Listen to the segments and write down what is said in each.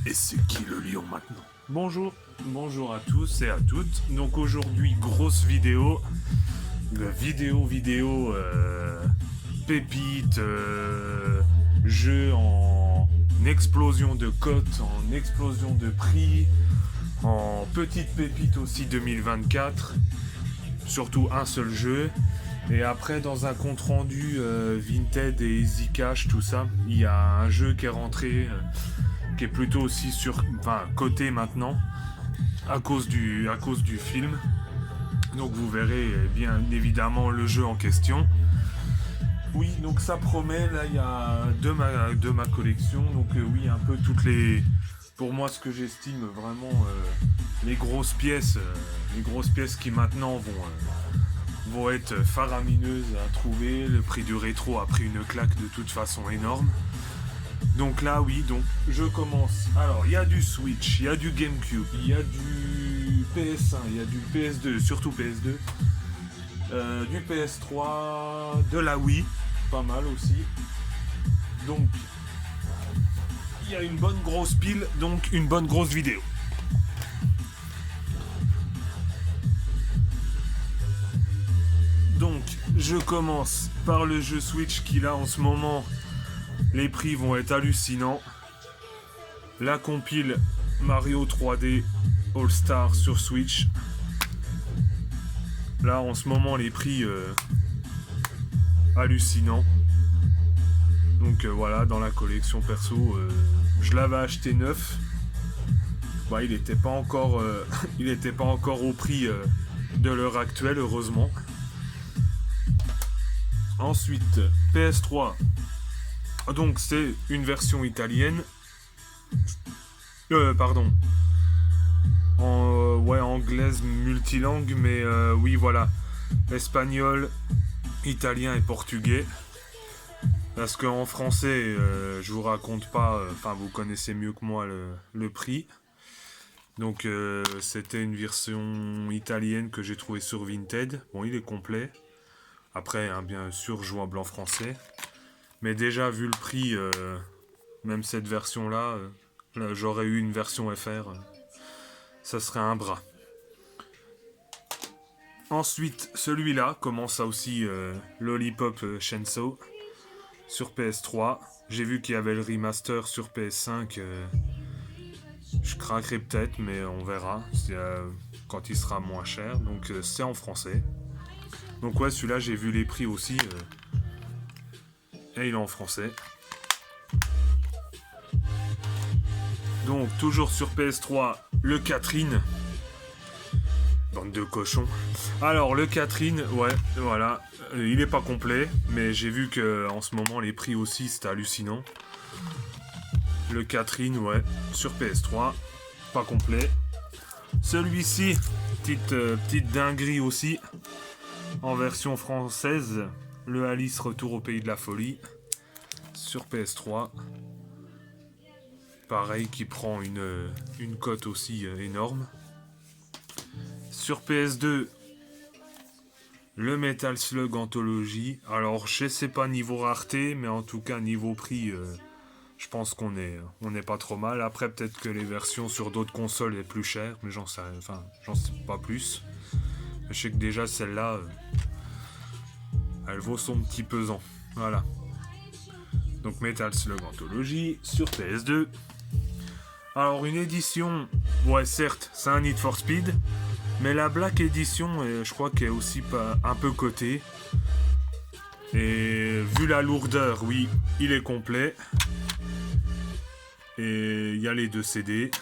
Et c'est qui le lion maintenant? Bonjour à tous et à toutes. Donc aujourd'hui, grosse vidéo. Pépite, jeu en explosion de cotes, en explosion de prix, en petite pépite aussi 2024. Surtout un seul jeu. Et après, dans un compte rendu Vinted et Easy Cash, tout ça, il y a un jeu qui est rentré, qui est plutôt aussi coté maintenant, à cause du film. Donc vous verrez bien évidemment le jeu en question. Oui, donc ça promet, là il y a de ma collection, donc oui, un peu toutes les... Pour moi, ce que j'estime vraiment les grosses pièces qui maintenant vont être faramineuses à trouver. Le prix du rétro a pris une claque de toute façon énorme. Donc là, oui, donc je commence. Alors, il y a du Switch, il y a du GameCube, il y a du PS1, il y a du PS2, surtout PS2, du PS3, de la Wii, pas mal aussi. Donc, il y a une bonne grosse pile, donc une bonne grosse vidéo. Donc, je commence par le jeu Switch qui là en ce moment, les prix vont être hallucinants. La compile Mario 3D All Star sur Switch. Là en ce moment les prix hallucinants. Donc voilà, dans la collection perso, je l'avais acheté neuf. Bah, il n'était pas encore au prix de l'heure actuelle, heureusement. Ensuite, PS3. Donc c'est une version italienne. Anglaise multilangue, mais oui voilà. Espagnol, italien et portugais. Parce qu'en français, je vous raconte pas, vous connaissez mieux que moi le prix. Donc c'était une version italienne que j'ai trouvée sur Vinted. Bon, il est complet. Après, bien sûr, jouable en français. Mais déjà, vu le prix, même cette version-là, là, j'aurais eu une version FR, ça serait un bras. Ensuite, celui-là, commence ça aussi, Lollipop Chainsaw, sur PS3. J'ai vu qu'il y avait le remaster sur PS5. Je craquerai peut-être, mais on verra quand il sera moins cher. Donc c'est en français. Donc ouais, celui-là, j'ai vu les prix aussi. Et il est en français. Donc, toujours sur PS3, le Catherine. Bande de cochons. Alors, le Catherine, ouais, voilà. Il est pas complet, mais j'ai vu que en ce moment, les prix aussi, c'était hallucinant. Le Catherine, ouais, sur PS3. Pas complet. Celui-ci, petite dinguerie aussi. En version française. Le Alice Retour au Pays de la Folie. Sur PS3. Pareil, qui prend une cote aussi énorme. Sur PS2, le Metal Slug Anthology. Alors, je sais pas niveau rareté, mais en tout cas, niveau prix, je pense qu'on est pas trop mal. Après, peut-être que les versions sur d'autres consoles est plus chères, mais j'en sais pas plus. Je sais que déjà, celle-là, elle vaut son petit pesant. Voilà. Donc, Metal Slug Anthology sur PS2. Alors une édition, ouais certes, c'est un Need for Speed, mais la Black Edition, je crois qu'elle est aussi un peu cotée. Et vu la lourdeur, oui, il est complet. Et il y a les 2 CD.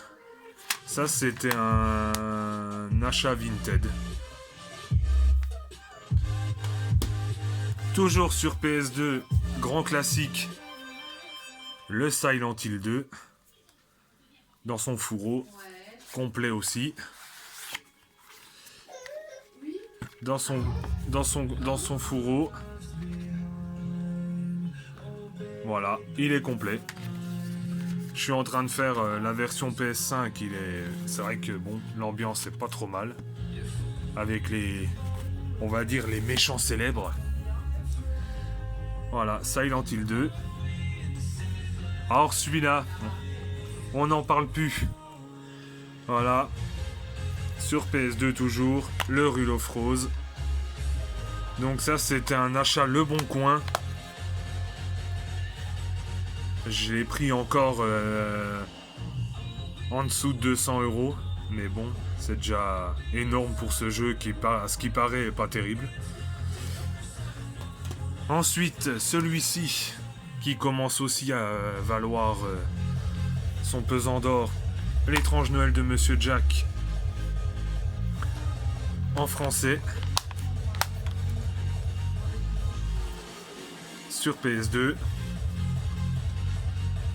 Ça c'était un achat Vinted. Toujours sur PS2, grand classique, le Silent Hill 2. Dans son fourreau, complet aussi. Dans son fourreau. Voilà, il est complet. Je suis en train de faire la version PS5, c'est vrai que bon, l'ambiance est pas trop mal. Avec on va dire les méchants célèbres. Voilà, Silent Hill 2. Alors celui-là, On n'en parle plus. Voilà. Sur PS2 toujours, le Rule of Rose. Donc ça, c'était un achat Le Bon Coin. J'ai pris encore en dessous de 200 €. Mais bon, c'est déjà énorme pour ce jeu qui, à ce qui paraît, est pas terrible. Ensuite, celui-ci, qui commence aussi à valoir son pesant d'or. L'étrange Noël de Monsieur Jack. En français. Sur PS2.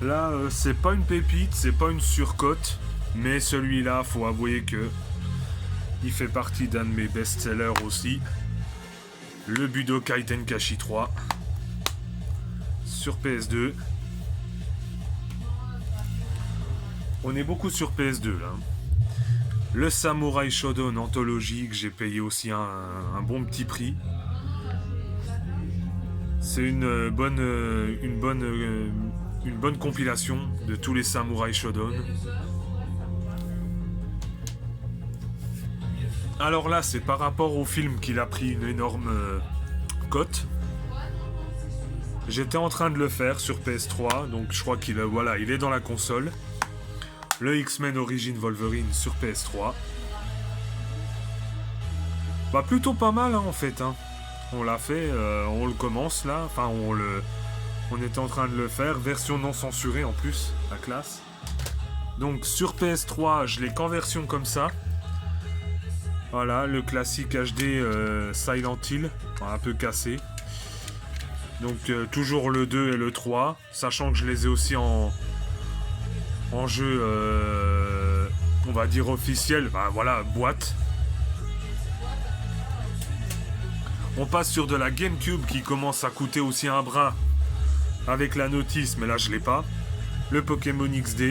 Là, c'est pas une pépite, c'est pas une surcote. Mais celui-là, faut avouer que il fait partie d'un de mes best-sellers aussi. Le Budokai Tenkaichi 3. Sur PS2. On est beaucoup sur PS2 là. Le Samurai Shodown Anthology que j'ai payé aussi un bon petit prix. C'est une bonne compilation de tous les Samurai Shodown. Alors là, c'est par rapport au film qu'il a pris une énorme cote. J'étais en train de le faire sur PS3, donc je crois qu'il il est dans la console. Le X-Men Origin Wolverine sur PS3. Bah plutôt pas mal hein, en fait. Hein. On l'a fait, on le commence là. Enfin on était en train de le faire. Version non censurée en plus, la classe. Donc sur PS3, je l'ai qu'en version comme ça. Voilà, le classique HD Silent Hill, un peu cassé. Donc toujours le 2 et le 3, sachant que je les ai aussi en jeu, on va dire officiel, bah voilà, boîte. On passe sur de la GameCube qui commence à coûter aussi un bras avec la notice, mais là je l'ai pas. Le Pokémon XD.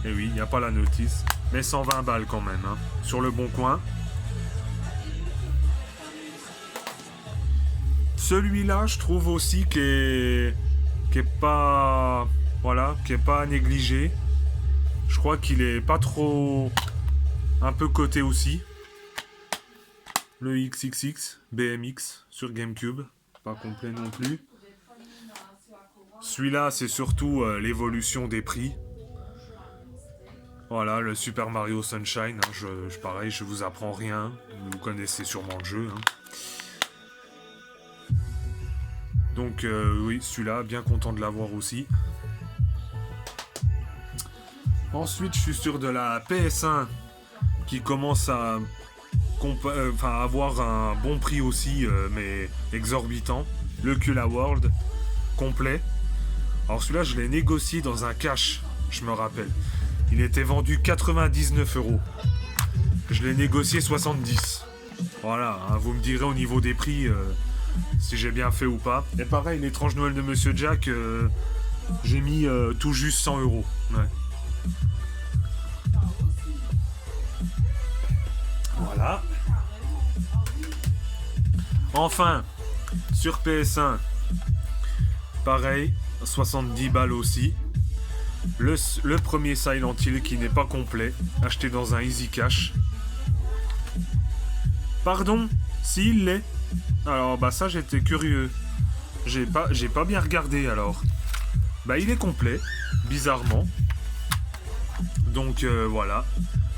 Et oui, il n'y a pas la notice. Mais 120 balles quand même, hein, sur le Bon Coin. Celui-là, je trouve aussi qui est pas... Voilà, qui est pas négligé. Je crois qu'il est pas trop... Un peu coté aussi. Le XXX, BMX, sur GameCube. Pas complet non plus. Celui-là, c'est surtout l'évolution des prix. Voilà, le Super Mario Sunshine, hein, pareil, je vous apprends rien, vous connaissez sûrement le jeu. Hein. Donc oui, celui-là, bien content de l'avoir aussi. Ensuite, je suis sur de la PS1 qui commence à avoir un bon prix aussi, mais exorbitant. Le Kula World, complet. Alors celui-là, je l'ai négocié dans un cash, je me rappelle. Il était vendu 99 €. Je l'ai négocié 70. Voilà, hein, vous me direz au niveau des prix si j'ai bien fait ou pas. Et pareil, l'étrange Noël de Monsieur Jack, j'ai mis tout juste 100 €. Ouais. Voilà. Enfin, sur PS1, pareil, 70 balles aussi. Le premier Silent Hill qui n'est pas complet, acheté dans un Easy Cash. Pardon, s'il l'est. Alors bah ça j'étais curieux. J'ai pas bien regardé alors. Bah il est complet, bizarrement. Donc voilà,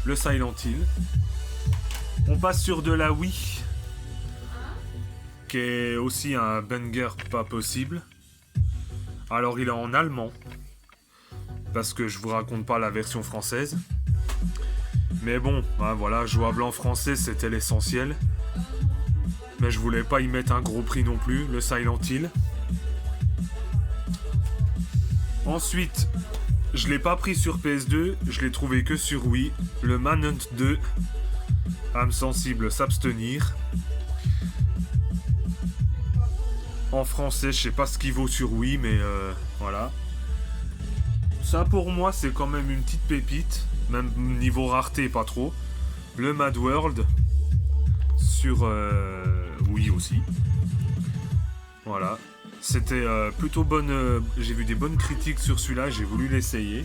le Silent Hill. On passe sur de la Wii, qui est aussi un banger pas possible. Alors il est en allemand, parce que je vous raconte pas la version française. Mais bon, hein, voilà, jouable en français, c'était l'essentiel. Mais je voulais pas y mettre un gros prix non plus, le Silent Hill. Ensuite, je l'ai pas pris sur PS2, je l'ai trouvé que sur Wii. Le Manhunt 2, âme sensible s'abstenir. En français, je sais pas ce qu'il vaut sur Wii, mais voilà. Ça pour moi c'est quand même une petite pépite, même niveau rareté pas trop. Le Mad World sur Wii aussi. Voilà. C'était plutôt bonne. J'ai vu des bonnes critiques sur celui-là, j'ai voulu l'essayer.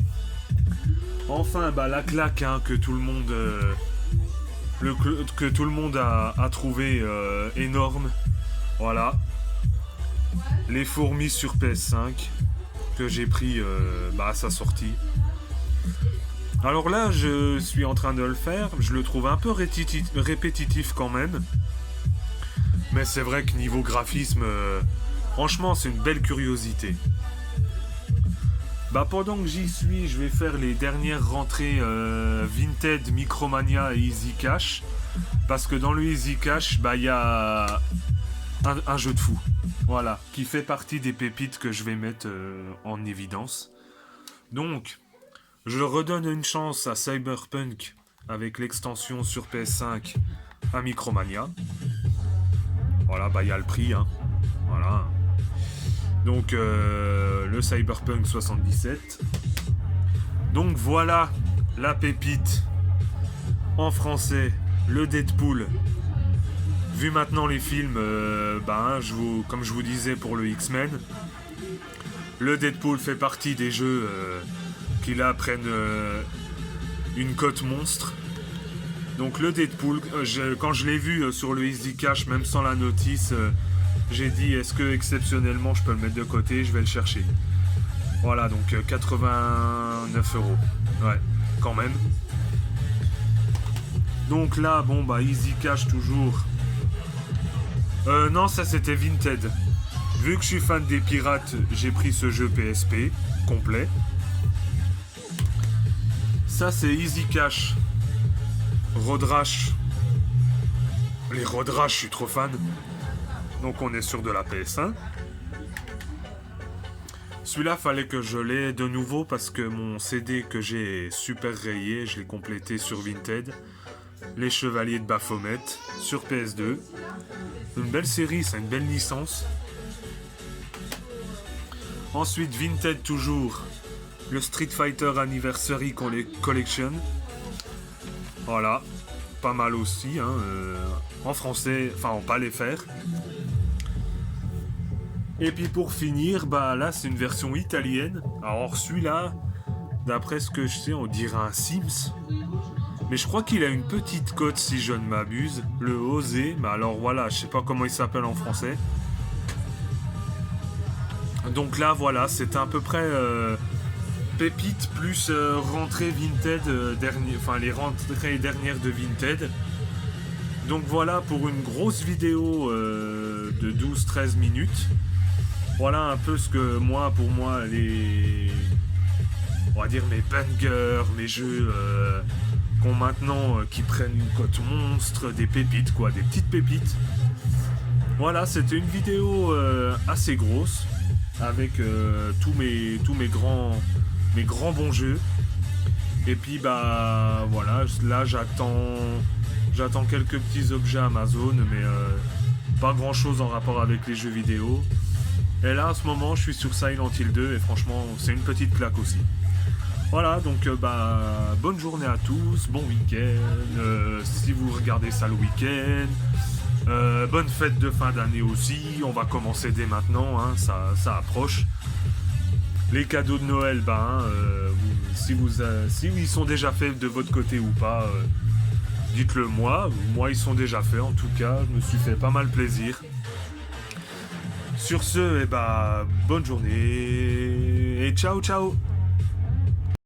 Enfin, bah la claque hein, que tout le monde, que tout le monde a trouvé énorme. Voilà. Les fourmis sur PS5 que j'ai pris à sa sortie. Alors là, je suis en train de le faire. Je le trouve un peu répétitif quand même. Mais c'est vrai que niveau graphisme, franchement, c'est une belle curiosité. Bah pendant que j'y suis, je vais faire les dernières rentrées Vinted, Micromania et Easy Cash. Parce que dans le Easy Cash, bah il y a un jeu de fou. Voilà, qui fait partie des pépites que je vais mettre en évidence. Donc, je redonne une chance à Cyberpunk avec l'extension sur PS5 à Micromania. Voilà, bah il y a le prix, hein. Voilà. Donc le Cyberpunk 77. Donc voilà la pépite en français, le Deadpool. Vu maintenant les films, comme je vous disais pour le X-Men, le Deadpool fait partie des jeux qui là prennent une cote monstre. Donc le Deadpool, quand je l'ai vu sur le Easy Cash, même sans la notice, j'ai dit est-ce que exceptionnellement je peux le mettre de côté, je vais le chercher. Voilà, donc 89€. Ouais, quand même. Donc là, bon bah Easy Cash toujours. Non, ça c'était Vinted. Vu que je suis fan des pirates, j'ai pris ce jeu PSP complet. Ça c'est Easy Cash. Road Rash. Les Road Rash, je suis trop fan. Donc on est sur de la PS1. Celui-là, fallait que je l'ai de nouveau parce que mon CD que j'ai est super rayé. Je l'ai complété sur Vinted. Les Chevaliers de Baphomet sur PS2. Une belle série, c'est une belle licence. Ensuite, Vinted toujours. Le Street Fighter Anniversary Collection. Voilà. Pas mal aussi, hein. En français, enfin en pas les faire. Et puis pour finir, bah là c'est une version italienne. Alors celui-là, d'après ce que je sais, on dirait un Sims. Mais je crois qu'il a une petite cote si je ne m'abuse. Le Osé, mais alors voilà, je sais pas comment il s'appelle en français. Donc là voilà, c'est à peu près pépite plus rentrée Vinted les rentrées dernières de Vinted. Donc voilà pour une grosse vidéo de 12-13 minutes. Voilà un peu ce que pour moi, on va dire mes bangers, mes jeux maintenant qui prennent une cote monstre, des pépites quoi, des petites pépites. Voilà, c'était une vidéo assez grosse avec tous mes grands bons jeux. Et puis bah voilà, là j'attends quelques petits objets Amazon, mais pas grand chose en rapport avec les jeux vidéo. Et là, en ce moment, je suis sur Silent Hill 2 et franchement, c'est une petite claque aussi. Voilà, donc bonne journée à tous, bon week-end, si vous regardez ça le week-end. Bonne fête de fin d'année aussi, on va commencer dès maintenant, hein, ça approche. Les cadeaux de Noël, si ils sont déjà faits de votre côté ou pas, dites-le moi. Moi, ils sont déjà faits, en tout cas, je me suis fait pas mal plaisir. Sur ce, bonne journée et ciao ciao.